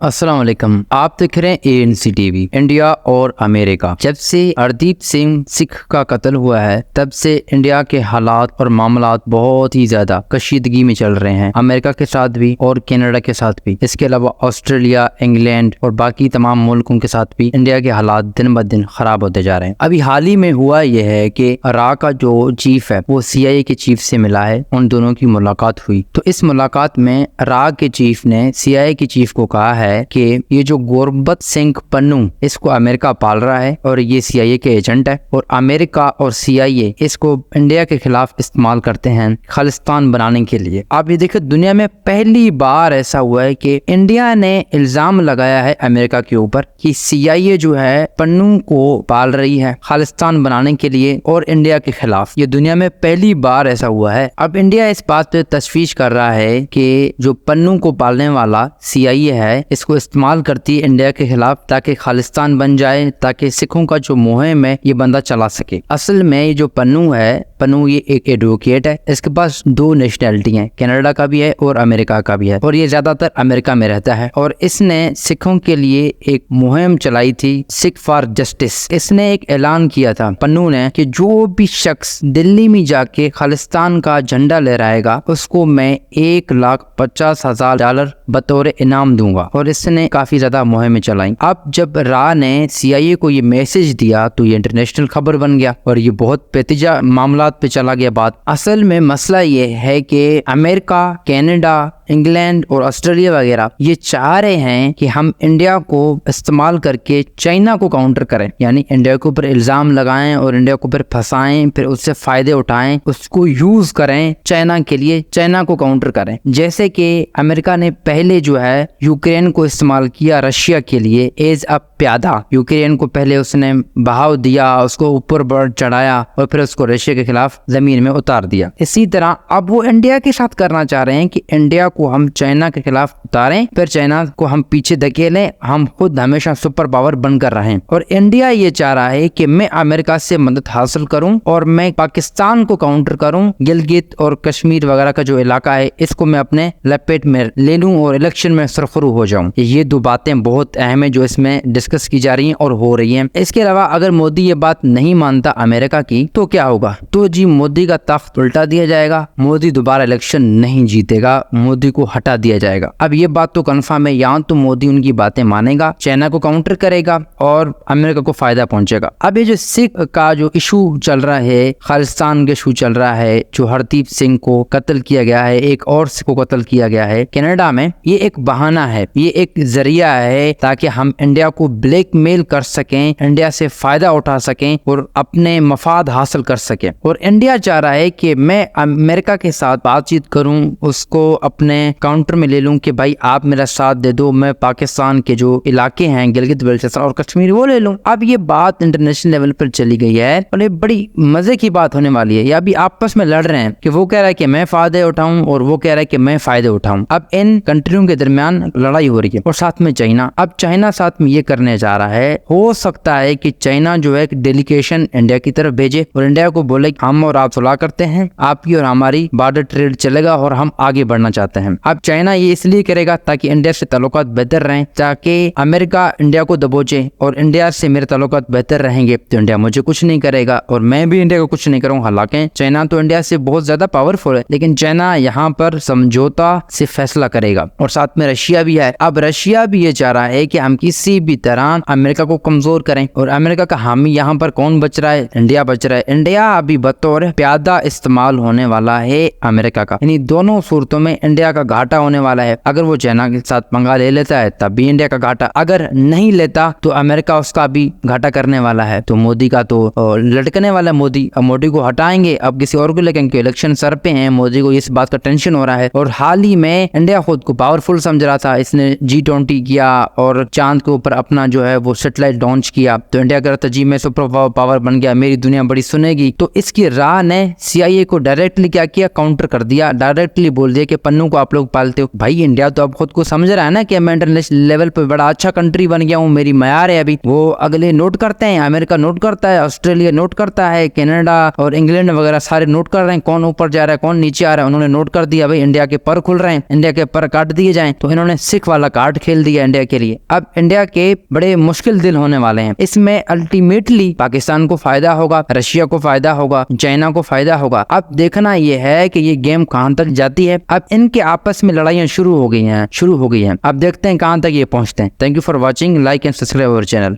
अस्सलाम वालेकुम। आप देख रहे हैं ANC टीवी। इंडिया और अमेरिका, जब से हरदीप सिंह सिख का कत्ल हुआ है तब से इंडिया के हालात और मामलात बहुत ही ज्यादा कशीदगी में चल रहे हैं, अमेरिका के साथ भी और कनाडा के साथ भी। इसके अलावा ऑस्ट्रेलिया, इंग्लैंड और बाकी तमाम मुल्कों के साथ भी इंडिया के हालात दिन ब दिन खराब होते जा रहे हैं। अभी हाल ही में हुआ यह है कि इराक का जो चीफ है वो CIA के चीफ से मिला है, उन दोनों की मुलाकात हुई। तो इस मुलाकात में इराक के चीफ ने CIA के चीफ को कहा है कि ये जो गुरबत सिंह पन्नू, इसको अमेरिका पाल रहा है और ये CIA के एजेंट है, और अमेरिका और CIA इसको इंडिया के खिलाफ इस्तेमाल करते हैं खालिस्तान बनाने के लिए। आप ये देखिए, दुनिया में पहली बार ऐसा हुआ है कि इंडिया ने इल्जाम लगाया है अमेरिका के ऊपर कि CIA जो है पन्नू को पाल रही है खालिस्तान बनाने के लिए और इंडिया के खिलाफ। ये दुनिया में पहली बार ऐसा हुआ है। अब इंडिया इस बात पे तशवीश कर रहा है कि जो पन्नू को पालने वाला CIA है इसको इस्तेमाल करती है इंडिया के खिलाफ ताकि खालिस्तान बन जाए, ताकि सिखों का जो मुहिम है ये बंदा चला सके। असल में ये जो पन्नू है, पन्नू ये एक एडवोकेट है। इसके पास दो नेशनैलिटी हैं, कनाडा का भी है और अमेरिका का भी है, और ये ज्यादातर अमेरिका में रहता है। और इसने सिखों के लिए एक मुहिम चलाई थी, सिख फॉर जस्टिस। इसने एक ऐलान किया था पन्नू ने कि जो भी शख्स दिल्ली में जाके खालिस्तान का झंडा लहराएगा उसको मैं $1,50,000 बतौर इनाम दूंगा, और इसने काफी ज्यादा मुहिम चलाई। अब जब रा ने CIA को ये मैसेज दिया तो ये इंटरनेशनल खबर बन गया और ये बहुत पेचीदा मामलात पे चला गया बात। असल में मसला ये है कि अमेरिका, कनाडा, इंग्लैंड और ऑस्ट्रेलिया वगैरह ये चाह रहे हैं कि हम इंडिया को इस्तेमाल करके चाइना को काउंटर करें, यानी इंडिया के ऊपर इल्जाम लगाएं और इंडिया को ऊपर फंसाएं, फिर उससे फायदे उठाएं, उसको यूज करें चाइना के लिए, चाइना को काउंटर करें। जैसे कि अमेरिका ने पहले जो है यूक्रेन को इस्तेमाल किया रशिया के लिए एज अ प्यादा। यूक्रेन को पहले उसने बहाव दिया, उसको ऊपर बढ़ चढ़ाया और फिर उसको रशिया के खिलाफ जमीन में उतार दिया। इसी तरह अब वो इंडिया के साथ करना चाह रहे हैं कि इंडिया को हम चाइना के खिलाफ उतारें, फिर चाइना को हम पीछे धकेलें, हम खुद हमेशा सुपर पावर बनकर रहें। और इंडिया ये चाह रहा है कि मैं अमेरिका से मदद हासिल करूं और मैं पाकिस्तान को काउंटर करूं, गिलगित और कश्मीर वगैरह का जो इलाका है इसको मैं अपने लपेट में ले लूं और इलेक्शन में सरखरू हो जाऊं। ये दो बातें बहुत अहम है जो इसमें डिस्कस की जा रही हैं और हो रही हैं। इसके अलावा अगर मोदी ये बात नहीं मानता अमेरिका की तो क्या होगा? तो जी मोदी का तख्त उल्टा दिया जाएगा, मोदी दोबारा इलेक्शन नहीं जीतेगा, मोदी को हटा दिया जाएगा। अब ये बात तो कंफर्म है, यहाँ तो मोदी उनकी बातें मानेगा, चाइना को काउंटर करेगा और अमेरिका को फायदा पहुंचेगा। अब ये जो सिख का जो इशू चल रहा है, खालिस्तान का इशू चल रहा है, जो हरदीप सिंह को कत्ल किया गया है, एक और सिख को कत्ल किया गया है कनाडा में, ये एक बहाना है, ये एक जरिया है ताकि हम इंडिया को ब्लैकमेल कर सकें, इंडिया से फायदा उठा सकें और अपने मफाद हासिल कर सकें। और इंडिया चाह रहा है कि मैं अमेरिका के साथ बातचीत करूं, उसको अपने काउंटर में ले लूं कि भाई आप मेरा साथ दे दो, मैं पाकिस्तान के जो इलाके हैं गिलगित बल्तिस्तान और कश्मीर वो ले लूं। अब ये बात इंटरनेशनल लेवल पर चली गई है और ये बड़ी मजे की बात होने वाली है। ये अभी आपस में लड़ रहे हैं कि वो कह रहा है कि मैं फायदे उठाऊं और वो कह रहा है कि मैं फायदे उठाऊं। अब इन कंट्रियों के दरमियान लड़ाई हो रही है और साथ में चाइना। अब चाइना साथ में ये करने जा रहा है, हो सकता है कि चाइना जो है डेलीगेशन इंडिया की तरफ भेजे और इंडिया को बोले हम और आप सुलह करते हैं, आपकी और हमारी बॉर्डर ट्रेड चलेगा और हम आगे बढ़ना चाहते हैं। अब चाइना ये इसलिए करेगा ताकि इंडिया से ताल्लुकात बेहतर रहें, ताकि अमेरिका इंडिया को दबोचे और इंडिया से मेरे ताल्लुकात बेहतर रहेंगे तो इंडिया मुझे कुछ नहीं करेगा और मैं भी इंडिया को कुछ नहीं करूँगा। हालांकि चाइना तो इंडिया से बहुत ज्यादा पावरफुल है, लेकिन चाइना यहाँ पर समझौता से फैसला करेगा और साथ में रशिया भी है। अब रशिया भी ये चाह रहा है कि हम किसी भी तरह अमेरिका को कमजोर करें, और अमेरिका का हामी यहाँ पर कौन बच रहा है? इंडिया बच रहा है। इंडिया अभी बतौर प्यादा इस्तेमाल होने वाला है अमेरिका का, यानी दोनों सूरतों में इंडिया का घाटा होने वाला है। अगर वो चाइना के साथ पंगा ले लेता है तब भी इंडिया का घाटा, अगर नहीं लेता तो अमेरिका उसका भी घाटा करने वाला है। तो मोदी का तो लटकने वाला मोदी। अब मोदी को हटाएंगे, अब किसी और को लेकर इलेक्शन सर पे हैं, मोदी को इस बात का टेंशन हो रहा है। और हाल ही में इंडिया खुद को पावरफुल समझ रहा था, इसने G20 किया और चांद के ऊपर अपना जो है वो सैटेलाइट लॉन्च किया, तो इंडिया कह रहा था जी मैं सुपर पावर बन गया, मेरी दुनिया बड़ी सुनेगी। तो इसकी राह ने CIA को डायरेक्टली क्या किया? काउंटर कर दिया, डायरेक्टली बोल दिया कि पन्नू को आप लोग पालते हो। भाई इंडिया तो अब खुद को समझ रहा है ना कि मैं इंटरनेशनल लेवल पे बड़ा अच्छा कंट्री बन गया हूँ, मेरी मयार है। अभी वो अगले नोट करते हैं, अमेरिका नोट करता है, ऑस्ट्रेलिया नोट करता है, कनाडा और इंग्लैंड वगैरह सारे नोट कर रहे हैं, कौन ऊपर जा रहा है कौन नीचे आ रहा है। उन्होंने नोट कर दिया भाई इंडिया के पर खुल रहे हैं, इंडिया के पर काट काट दिए जाएं, तो इन्होंने सिख वाला कार्ड खेल दिया इंडिया के लिए। अब इंडिया के बड़े मुश्किल दिल होने वाले हैं। इसमें अल्टीमेटली पाकिस्तान को फायदा होगा, रशिया को फायदा होगा, चाइना को फायदा होगा। अब देखना यह है कि ये गेम कहां तक जाती है। अब इनके आपस में लड़ाइयां शुरू हो गई हैं। अब देखते हैं कहां तक ये पहुंचते हैं। Thank you for watching, like and subscribe our channel.